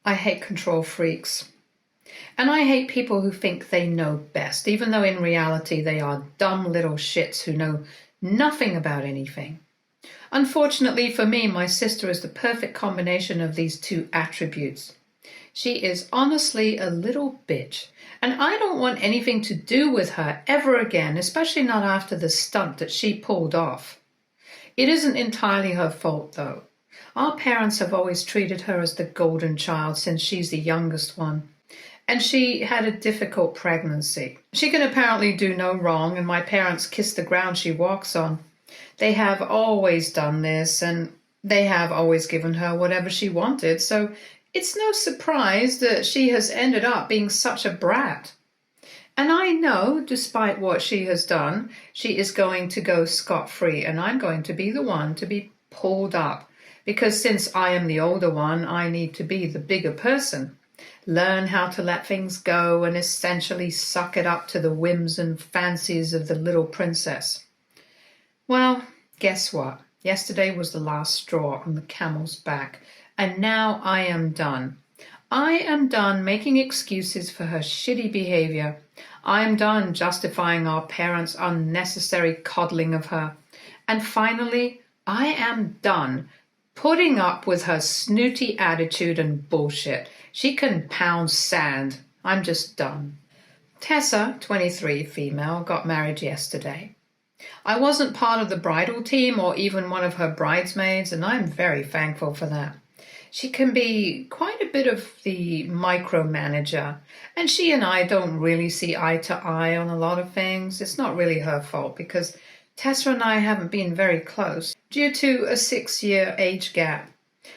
I hate control freaks. And I hate people who think they know best, even though in reality they are dumb little shits who know nothing about anything. Unfortunately for me, my sister is the perfect combination of these two attributes. She is honestly a little bitch, and I don't want anything to do with her ever again, especially not after the stunt that she pulled off. It isn't entirely her fault, though. Our parents have always treated her as the golden child since she's the youngest one. And she had a difficult pregnancy. She can apparently do no wrong, and my parents kiss the ground she walks on. They have always done this, and they have always given her whatever she wanted, so it's no surprise that she has ended up being such a brat. And I know, despite what she has done, she is going to go scot-free, and I'm going to be the one to be pulled up. Because since I am the older one, I need to be the bigger person. Learn how to let things go and essentially suck it up to the whims and fancies of the little princess. Well, guess what? Yesterday was the last straw on the camel's back, and now I am done. I am done making excuses for her shitty behavior. I am done justifying our parents' unnecessary coddling of her. And finally, I am done putting up with her snooty attitude and bullshit. She can pound sand. I'm just done. Tessa, 23, female, got married yesterday. I wasn't part of the bridal team or even one of her bridesmaids, and I'm very thankful for that. She can be quite a bit of the micromanager, and she and I don't really see eye to eye on a lot of things. It's not really her fault because Tessa and I haven't been very close due to a 6-year age gap.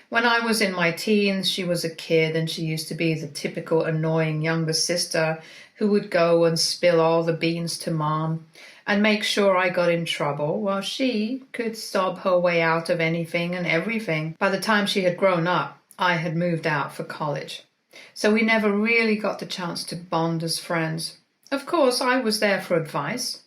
When I was in my teens, she was a kid and she used to be the typical annoying younger sister who would go and spill all the beans to mom and make sure I got in trouble, while she could sob her way out of anything and everything. By the time she had grown up, I had moved out for college. So we never really got the chance to bond as friends. Of course, I was there for advice,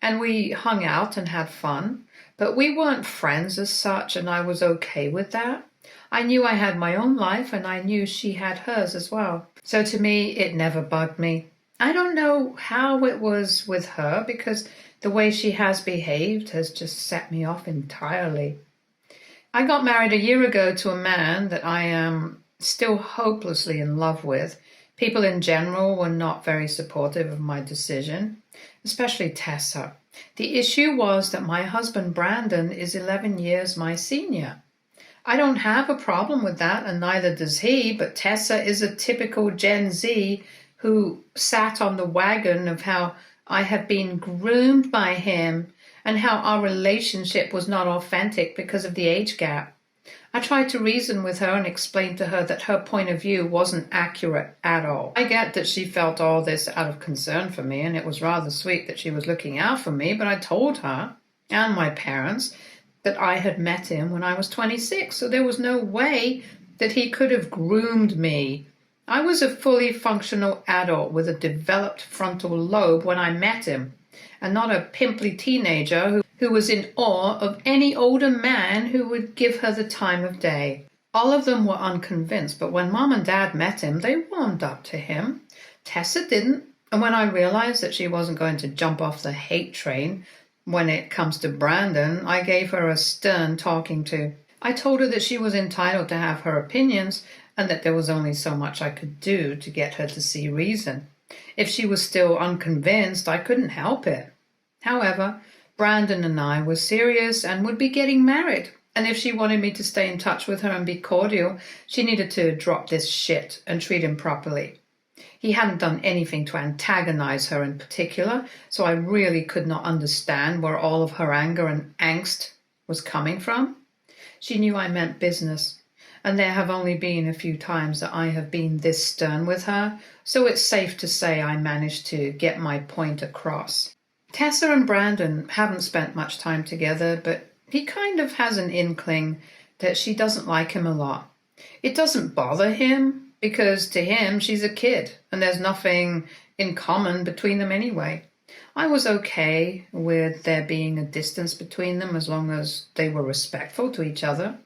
and we hung out and had fun, but we weren't friends as such, and I was okay with that. I knew I had my own life, and I knew she had hers as well. So to me, it never bugged me. I don't know how it was with her, because the way she has behaved has just set me off entirely. I got married a year ago to a man that I am still hopelessly in love with. People in general were not very supportive of my decision, especially Tessa. The issue was that my husband Brandon is 11 years my senior. I don't have a problem with that, and neither does he, but Tessa is a typical Gen Z who sat on the wagon of how I have been groomed by him and how our relationship was not authentic because of the age gap. I tried to reason with her and explain to her that her point of view wasn't accurate at all. I get that she felt all this out of concern for me, and it was rather sweet that she was looking out for me, but I told her and my parents that I had met him when I was 26, so there was no way that he could have groomed me. I was a fully functional adult with a developed frontal lobe when I met him, and not a pimply teenager who was in awe of any older man who would give her the time of day. All of them were unconvinced, but when Mom and Dad met him, they warmed up to him. Tessa didn't, and when I realized that she wasn't going to jump off the hate train when it comes to Brandon, I gave her a stern talking to. I told her that she was entitled to have her opinions and that there was only so much I could do to get her to see reason. If she was still unconvinced, I couldn't help it. However, Brandon and I were serious and would be getting married, and if she wanted me to stay in touch with her and be cordial, she needed to drop this shit and treat him properly. He hadn't done anything to antagonize her in particular, so I really could not understand where all of her anger and angst was coming from. She knew I meant business, and there have only been a few times that I have been this stern with her, so it's safe to say I managed to get my point across. Tessa and Brandon haven't spent much time together, but he kind of has an inkling that she doesn't like him a lot. It doesn't bother him, because to him she's a kid, and there's nothing in common between them anyway. I was okay with there being a distance between them as long as they were respectful to each other,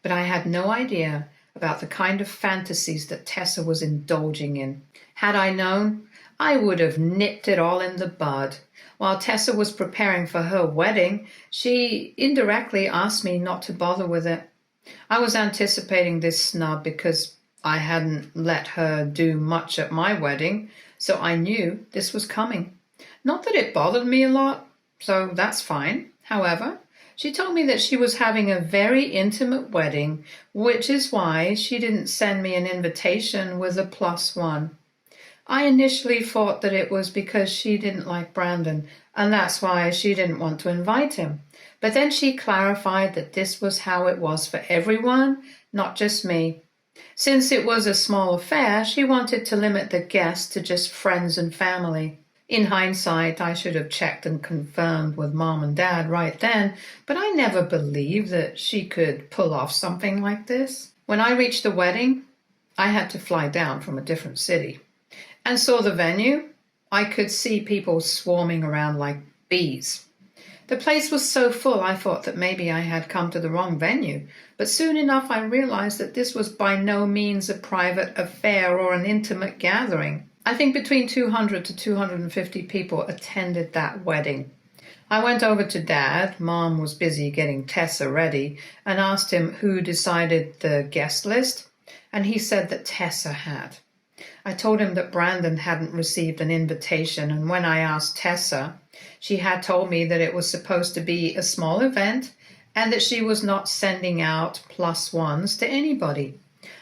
but I had no idea about the kind of fantasies that Tessa was indulging in. Had I known, I would have nipped it all in the bud. While Tessa was preparing for her wedding, she indirectly asked me not to bother with it. I was anticipating this snub because I hadn't let her do much at my wedding, so I knew this was coming. Not that it bothered me a lot, so that's fine. However, she told me that she was having a very intimate wedding, which is why she didn't send me an invitation with a +1. I initially thought that it was because she didn't like Brandon, and that's why she didn't want to invite him. But then she clarified that this was how it was for everyone, not just me. Since it was a small affair, she wanted to limit the guests to just friends and family. In hindsight, I should have checked and confirmed with Mom and Dad right then, but I never believed that she could pull off something like this. When I reached the wedding, I had to fly down from a different city and saw the venue. I could see people swarming around like bees. The place was so full I thought that maybe I had come to the wrong venue, but soon enough I realized that this was by no means a private affair or an intimate gathering. I think between 200 to 250 people attended that wedding. I went over to Dad, Mom was busy getting Tessa ready, and asked him who decided the guest list, and he said that Tessa had. I told him that Brandon hadn't received an invitation, and when I asked Tessa, she had told me that it was supposed to be a small event and that she was not sending out +1s to anybody.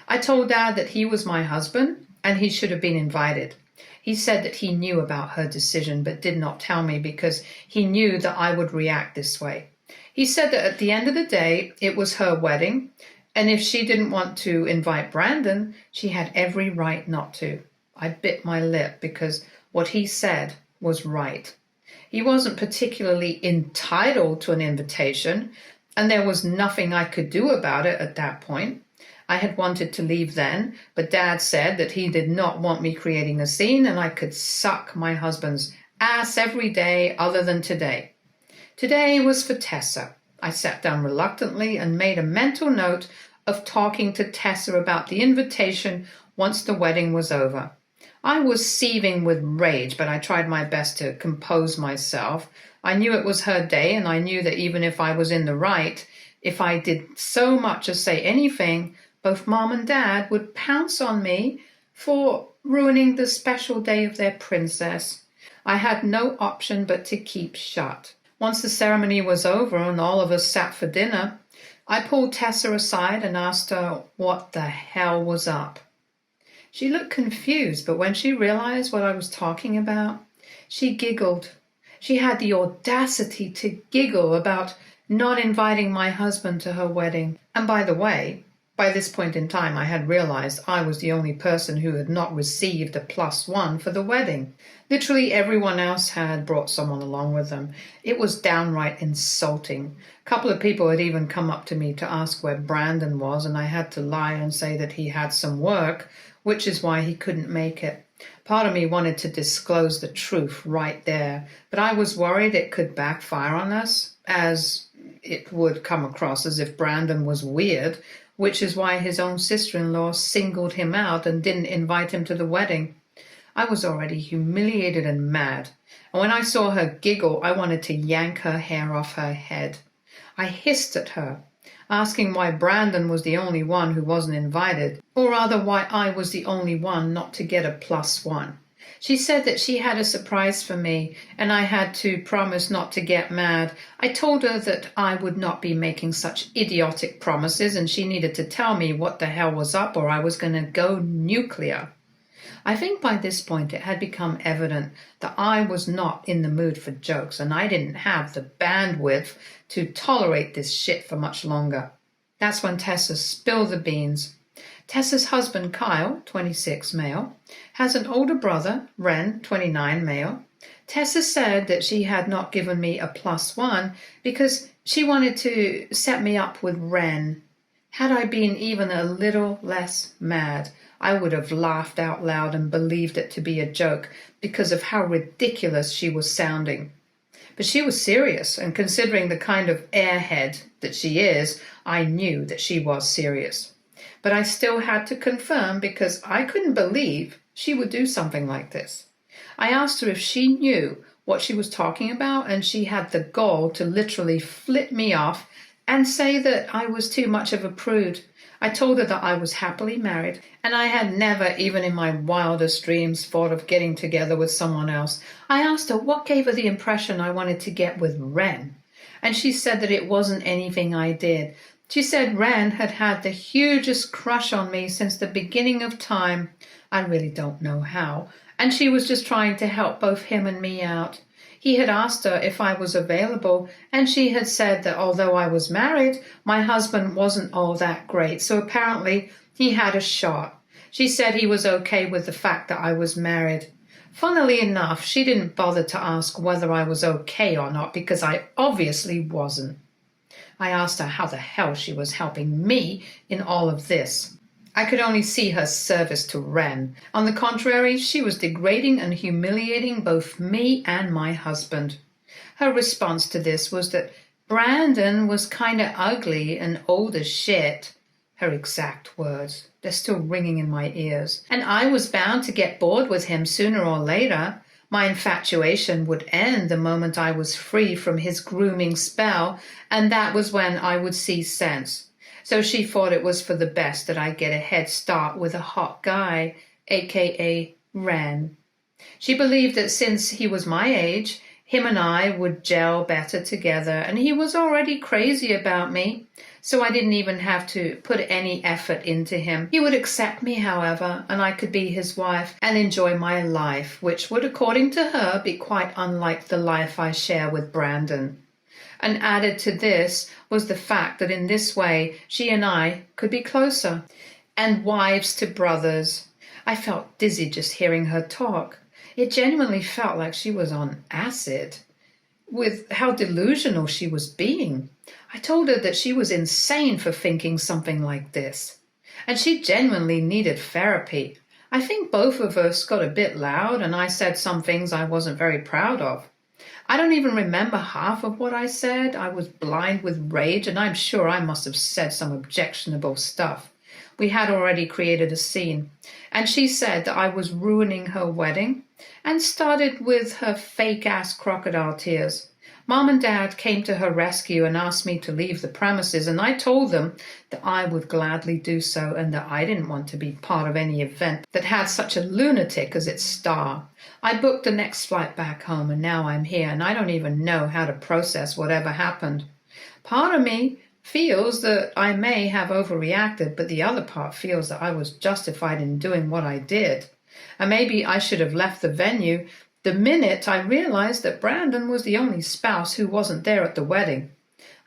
I told Dad that he was my husband and he should have been invited. He said that he knew about her decision but did not tell me because he knew that I would react this way. He said that at the end of the day, it was her wedding, and if she didn't want to invite Brandon, she had every right not to. I bit my lip because what he said was right. He wasn't particularly entitled to an invitation, and there was nothing I could do about it at that point. I had wanted to leave then, but Dad said that he did not want me creating a scene and I could suck my husband's ass every day other than today. Today was for Tessa. I sat down reluctantly and made a mental note of talking to Tessa about the invitation once the wedding was over. I was seething with rage, but I tried my best to compose myself. I knew it was her day, and I knew that even if I was in the right, if I did so much as say anything, both Mom and Dad would pounce on me for ruining the special day of their princess. I had no option but to keep shut. Once the ceremony was over and all of us sat for dinner, I pulled Tessa aside and asked her what the hell was up. She looked confused, but when she realized what I was talking about, she giggled. She had the audacity to giggle about not inviting my husband to her wedding. And by the way, by this point in time, I had realized I was the only person who had not received a +1 for the wedding. Literally everyone else had brought someone along with them. It was downright insulting. A couple of people had even come up to me to ask where Brandon was, and I had to lie and say that he had some work, which is why he couldn't make it. Part of me wanted to disclose the truth right there, but I was worried it could backfire on us, as it would come across as if Brandon was weird, which is why his own sister-in-law singled him out and didn't invite him to the wedding. I was already humiliated and mad, and when I saw her giggle, I wanted to yank her hair off her head. I hissed at her, asking why Brandon was the only one who wasn't invited, or rather why I was the only one not to get a +1. She said that she had a surprise for me, and I had to promise not to get mad. I told her that I would not be making such idiotic promises, and she needed to tell me what the hell was up or I was going to go nuclear. I think by this point it had become evident that I was not in the mood for jokes, and I didn't have the bandwidth to tolerate this shit for much longer. That's when Tessa spilled the beans. Tessa's husband, Kyle, 26, male, has an older brother, Ren, 29, male. Tessa said that she had not given me a +1 because she wanted to set me up with Ren. Had I been even a little less mad, I would have laughed out loud and believed it to be a joke because of how ridiculous she was sounding. But she was serious, and considering the kind of airhead that she is, I knew that she was serious. But I still had to confirm because I couldn't believe she would do something like this. I asked her if she knew what she was talking about, and she had the gall to literally flip me off and say that I was too much of a prude. I told her that I was happily married, and I had never, even in my wildest dreams, thought of getting together with someone else. I asked her what gave her the impression I wanted to get with Ren, and she said that it wasn't anything I did. She said Ren had had the hugest crush on me since the beginning of time. I really don't know how. And she was just trying to help both him and me out. He had asked her if I was available, and she had said that although I was married, my husband wasn't all that great, so apparently he had a shot. She said he was okay with the fact that I was married. Funnily enough, she didn't bother to ask whether I was okay or not, because I obviously wasn't. I asked her how the hell she was helping me in all of this. I could only see her service to Ren. On the contrary, she was degrading and humiliating both me and my husband. Her response to this was that Brandon was kinda ugly and old as shit. Her exact words. They're still ringing in my ears. And I was bound to get bored with him sooner or later. My infatuation would end the moment I was free from his grooming spell, and that was when I would see sense. So she thought it was for the best that I get a head start with a hot guy, aka Ren. She believed that since he was my age, him and I would gel better together, and he was already crazy about me, so I didn't even have to put any effort into him. He would accept me, however, and I could be his wife and enjoy my life, which would, according to her, be quite unlike the life I share with Brandon. And added to this was the fact that in this way she and I could be closer, and wives to brothers. I felt dizzy just hearing her talk. It genuinely felt like she was on acid, with how delusional she was being. I told her that she was insane for thinking something like this, and she genuinely needed therapy. I think both of us got a bit loud, and I said some things I wasn't very proud of. I don't even remember half of what I said. I was blind with rage, and I'm sure I must have said some objectionable stuff. We had already created a scene, and she said that I was ruining her wedding, and started with her fake-ass crocodile tears. Mom and Dad came to her rescue and asked me to leave the premises, and I told them that I would gladly do so, and that I didn't want to be part of any event that had such a lunatic as its star. I booked the next flight back home, and now I'm here, and I don't even know how to process whatever happened. Part of me feels that I may have overreacted, but the other part feels that I was justified in doing what I did. And maybe I should have left the venue the minute I realized that Brandon was the only spouse who wasn't there at the wedding.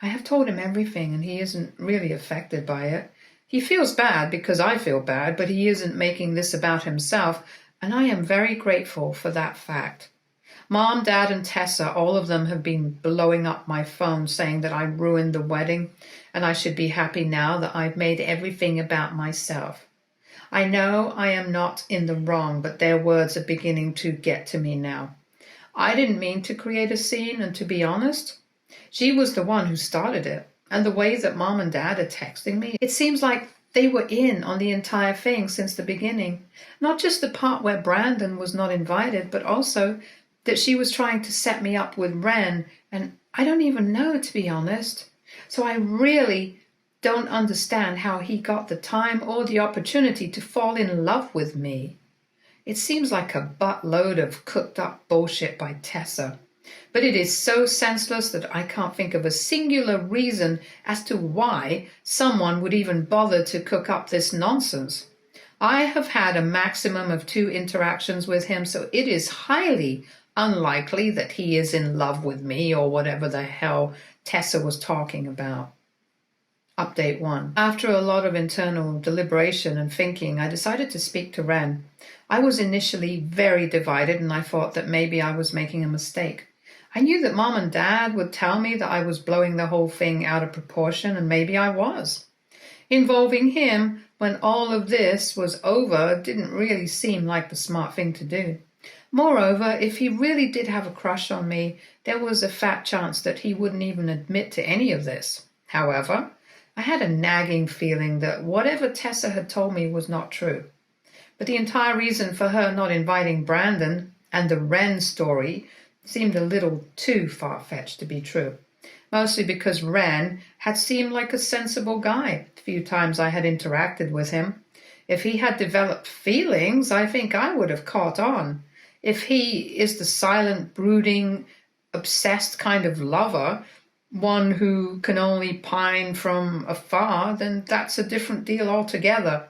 I have told him everything, and he isn't really affected by it. He feels bad because I feel bad, but he isn't making this about himself, and I am very grateful for that fact. Mom, Dad, and Tessa, all of them have been blowing up my phone saying that I ruined the wedding, and I should be happy now that I've made everything about myself. I know I am not in the wrong, but their words are beginning to get to me now. I didn't mean to create a scene, and to be honest, she was the one who started it. And the way that Mom and Dad are texting me, it seems like they were in on the entire thing since the beginning. Not just the part where Brandon was not invited, but also that she was trying to set me up with Ren, and I don't even know, to be honest. So I really don't understand how he got the time or the opportunity to fall in love with me. It seems like a buttload of cooked up bullshit by Tessa, but it is so senseless that I can't think of a singular reason as to why someone would even bother to cook up this nonsense. I have had a maximum of 2 interactions with him, so it is highly unlikely that he is in love with me or whatever the hell Tessa was talking about. Update 1. After a lot of internal deliberation and thinking, I decided to speak to Ren. I was initially very divided, and I thought that maybe I was making a mistake. I knew that Mom and Dad would tell me that I was blowing the whole thing out of proportion, and maybe I was. Involving him when all of this was over didn't really seem like the smart thing to do. Moreover, if he really did have a crush on me, there was a fat chance that he wouldn't even admit to any of this. However, I had a nagging feeling that whatever Tessa had told me was not true. But the entire reason for her not inviting Brandon and the Ren story seemed a little too far-fetched to be true. Mostly because Ren had seemed like a sensible guy the few times I had interacted with him. If he had developed feelings, I think I would have caught on. If he is the silent, brooding, obsessed kind of lover, one who can only pine from afar, then that's a different deal altogether.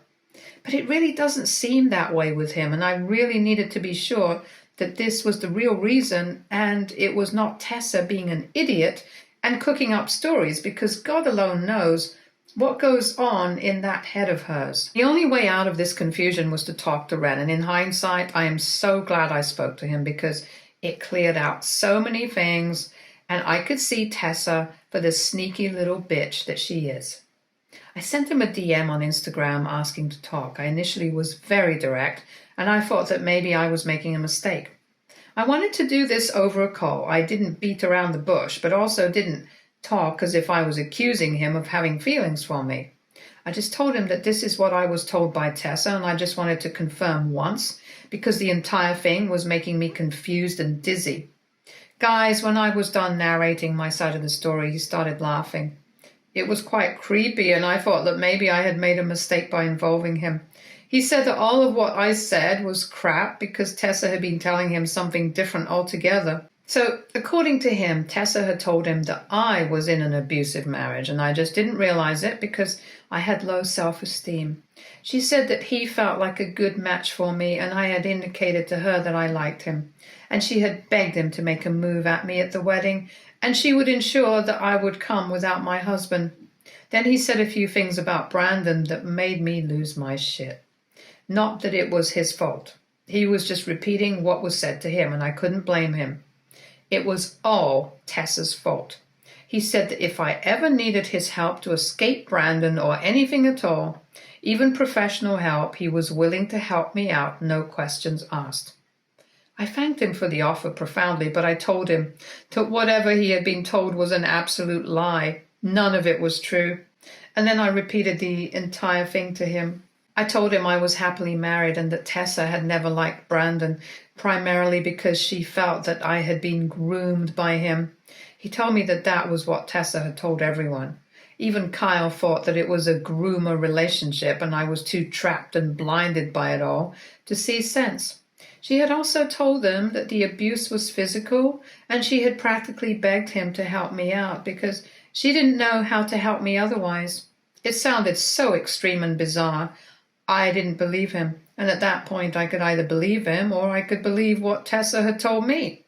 But it really doesn't seem that way with him, and I really needed to be sure that this was the real reason and it was not Tessa being an idiot and cooking up stories, because God alone knows what goes on in that head of hers. The only way out of this confusion was to talk to Ren, and in hindsight, I am so glad I spoke to him because it cleared out so many things, and I could see Tessa for the sneaky little bitch that she is. I sent him a DM on Instagram asking to talk. I initially was very direct, and I thought that maybe I was making a mistake. I wanted to do this over a call. I didn't beat around the bush, but also didn't talk as if I was accusing him of having feelings for me. I just told him that this is what I was told by Tessa, and I just wanted to confirm once, because the entire thing was making me confused and dizzy. Guys, when I was done narrating my side of the story, he started laughing. It was quite creepy, and I thought that maybe I had made a mistake by involving him. He said that all of what I said was crap because Tessa had been telling him something different altogether. So, according to him, Tessa had told him that I was in an abusive marriage, and I just didn't realize it because I had low self-esteem. She said that he felt like a good match for me, and I had indicated to her that I liked him. And she had begged him to make a move at me at the wedding, and she would ensure that I would come without my husband. Then he said a few things about Brandon that made me lose my shit. Not that it was his fault. He was just repeating what was said to him, and I couldn't blame him. It was all Tessa's fault. He said that if I ever needed his help to escape Brandon or anything at all, even professional help, he was willing to help me out, no questions asked. I thanked him for the offer profoundly, but I told him that whatever he had been told was an absolute lie. None of it was true. And then I repeated the entire thing to him. I told him I was happily married and that Tessa had never liked Brandon, primarily because she felt that I had been groomed by him. He told me that that was what Tessa had told everyone. Even Kyle thought that it was a groomer relationship, and I was too trapped and blinded by it all to see sense. She had also told them that the abuse was physical, and she had practically begged him to help me out because she didn't know how to help me otherwise. It sounded so extreme and bizarre. I didn't believe him, and at that point I could either believe him or I could believe what Tessa had told me.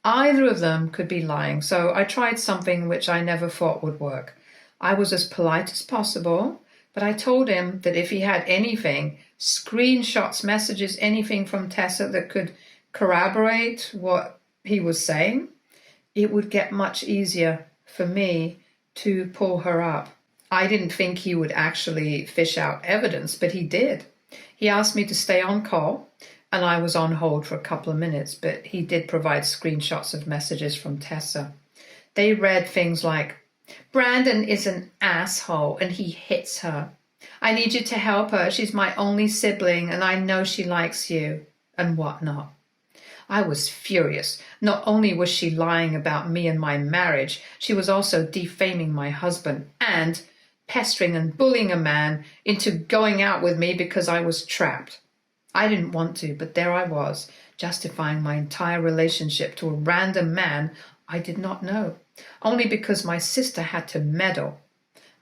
Either of them could be lying, so I tried something which I never thought would work. I was as polite as possible, but I told him that if he had anything, screenshots, messages, anything from Tessa that could corroborate what he was saying, it would get much easier for me to pull her up. I didn't think he would actually fish out evidence, but he did. He asked me to stay on call, and I was on hold for a couple of minutes, but he did provide screenshots of messages from Tessa. They read things like, "Brandon is an asshole and he hits her. I need you to help her. She's my only sibling and I know she likes you," and whatnot. I was furious. Not only was she lying about me and my marriage, she was also defaming my husband and pestering and bullying a man into going out with me because I was trapped. I didn't want to, but there I was, justifying my entire relationship to a random man I did not know, only because my sister had to meddle.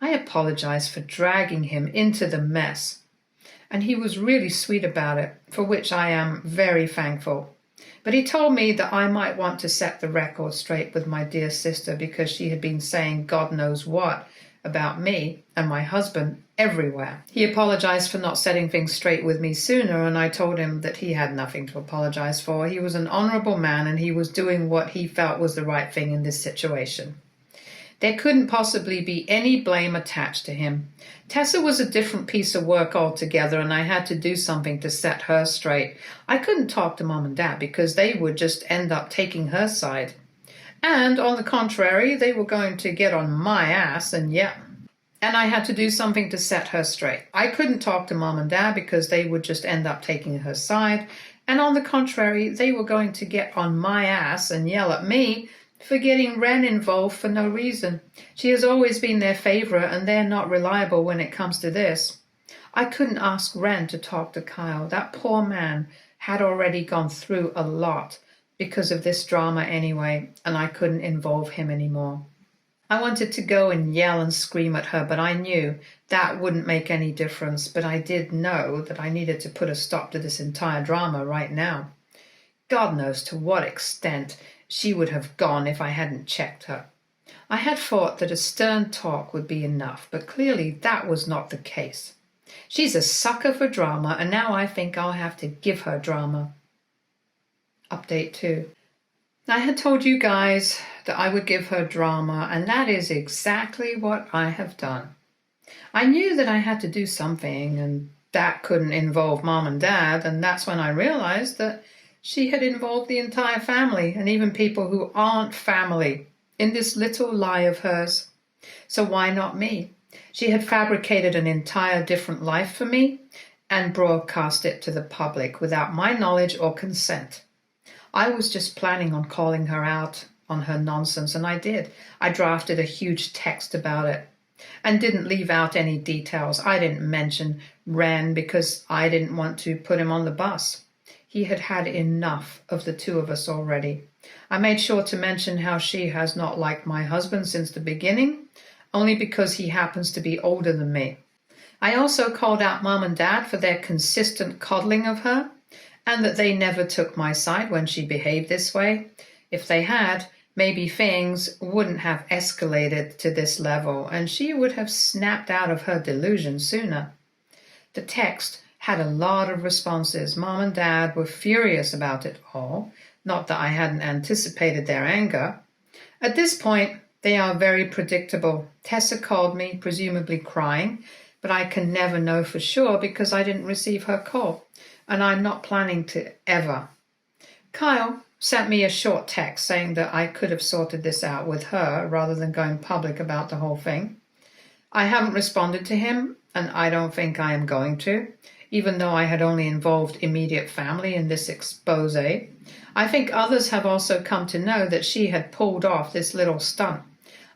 I apologized for dragging him into the mess, and he was really sweet about it, for which I am very thankful. But he told me that I might want to set the record straight with my dear sister because she had been saying God knows what about me and my husband everywhere. He apologized for not setting things straight with me sooner, and I told him that he had nothing to apologize for. He was an honorable man and he was doing what he felt was the right thing in this situation. There couldn't possibly be any blame attached to him. Tessa was a different piece of work altogether, and I had to do something to set her straight. I couldn't talk to Mom and Dad because they would just end up taking her side. And on the contrary, they were going to get on my ass, and yeah. and I had to do something to set her straight. I couldn't talk to mom and dad because they would just end up taking her side, and on the contrary, they were going to get on my ass and yell at me for getting Ren involved for no reason. She has always been their favorite, and they're not reliable when it comes to this. I couldn't ask Ren to talk to Kyle. That poor man had already gone through a lot because of this drama anyway, and I couldn't involve him anymore. I wanted to go and yell and scream at her, but I knew that wouldn't make any difference. But I did know that I needed to put a stop to this entire drama right now. God knows to what extent she would have gone if I hadn't checked her. I had thought that a stern talk would be enough, but clearly that was not the case. She's a sucker for drama, and now I think I'll have to give her drama. Update 2. I had told you guys that I would give her drama, and that is exactly what I have done. I knew that I had to do something, and that couldn't involve mom and dad, and that's when I realized that she had involved the entire family, and even people who aren't family, in this little lie of hers. So why not me? She had fabricated an entire different life for me and broadcast it to the public without my knowledge or consent. I was just planning on calling her out on her nonsense, and I did. I drafted a huge text about it and didn't leave out any details. I didn't mention Ren because I didn't want to put him on the bus. He had had enough of the two of us already. I made sure to mention how she has not liked my husband since the beginning, only because he happens to be older than me. I also called out mom and dad for their consistent coddling of her, and that they never took my side when she behaved this way. If they had, maybe things wouldn't have escalated to this level, and she would have snapped out of her delusion sooner. The text had a lot of responses. Mom and dad were furious about it all, not that I hadn't anticipated their anger. At this point, they are very predictable. Tessa called me, presumably crying, but I can never know for sure because I didn't receive her call, and I'm not planning to ever. Kyle sent me a short text saying that I could have sorted this out with her rather than going public about the whole thing. I haven't responded to him, and I don't think I am going to, even though I had only involved immediate family in this expose. I think others have also come to know that she had pulled off this little stunt.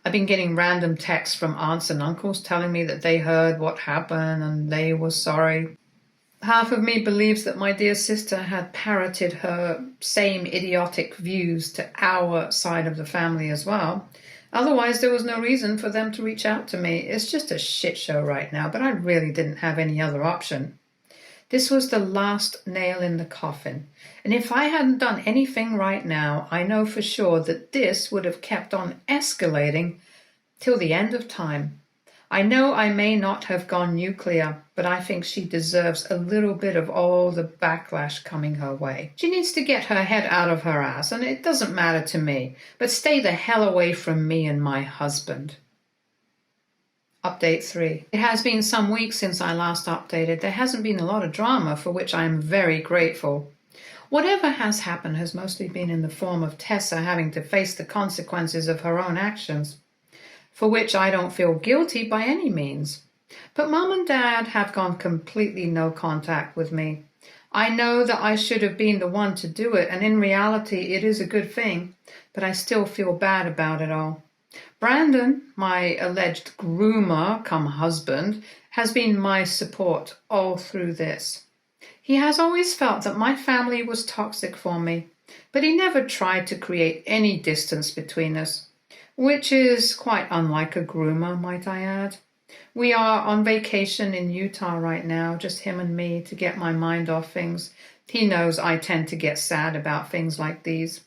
I've been getting random texts from aunts and uncles telling me that they heard what happened and they were sorry. Half of me believes that my dear sister had parroted her same idiotic views to our side of the family as well. Otherwise, there was no reason for them to reach out to me. It's just a shit show right now, but I really didn't have any other option. This was the last nail in the coffin, and if I hadn't done anything right now, I know for sure that this would have kept on escalating till the end of time. I know I may not have gone nuclear, but I think she deserves a little bit of all the backlash coming her way. She needs to get her head out of her ass, and it doesn't matter to me, but stay the hell away from me and my husband. Update 3. It has been some weeks since I last updated. There hasn't been a lot of drama, for which I am very grateful. Whatever has happened has mostly been in the form of Tessa having to face the consequences of her own actions, for which I don't feel guilty by any means. But Mom and Dad have gone completely no contact with me. I know that I should have been the one to do it, and in reality it is a good thing, but I still feel bad about it all. Brandon, my alleged groomer come husband, has been my support all through this. He has always felt that my family was toxic for me, but he never tried to create any distance between us, which is quite unlike a groomer, might I add. We are on vacation in Utah right now, just him and me, to get my mind off things. He knows I tend to get sad about things like these.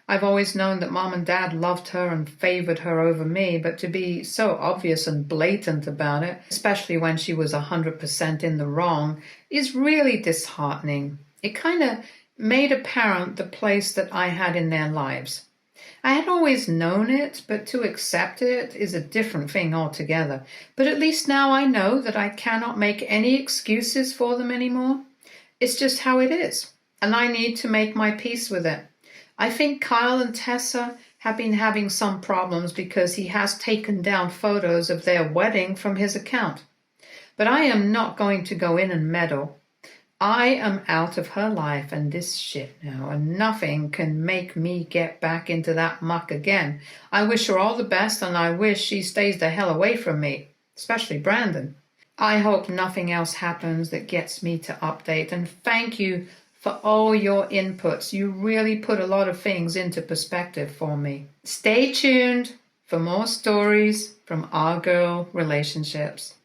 I've always known that Mom and Dad loved her and favored her over me, but to be so obvious and blatant about it, especially when she was 100% in the wrong, is really disheartening. It kind of made apparent the place that I had in their lives. I had always known it, but to accept it is a different thing altogether. But at least now I know that I cannot make any excuses for them anymore. It's just how it is, and I need to make my peace with it. I think Kyle and Tessa have been having some problems because he has taken down photos of their wedding from his account. But I am not going to go in and meddle. I am out of her life and this shit now, and nothing can make me get back into that muck again. I wish her all the best, and I wish she stays the hell away from me, especially Brandon. I hope nothing else happens that gets me to update, and thank you for all your inputs. You really put a lot of things into perspective for me. Stay tuned for more stories from Our Girl Relationships.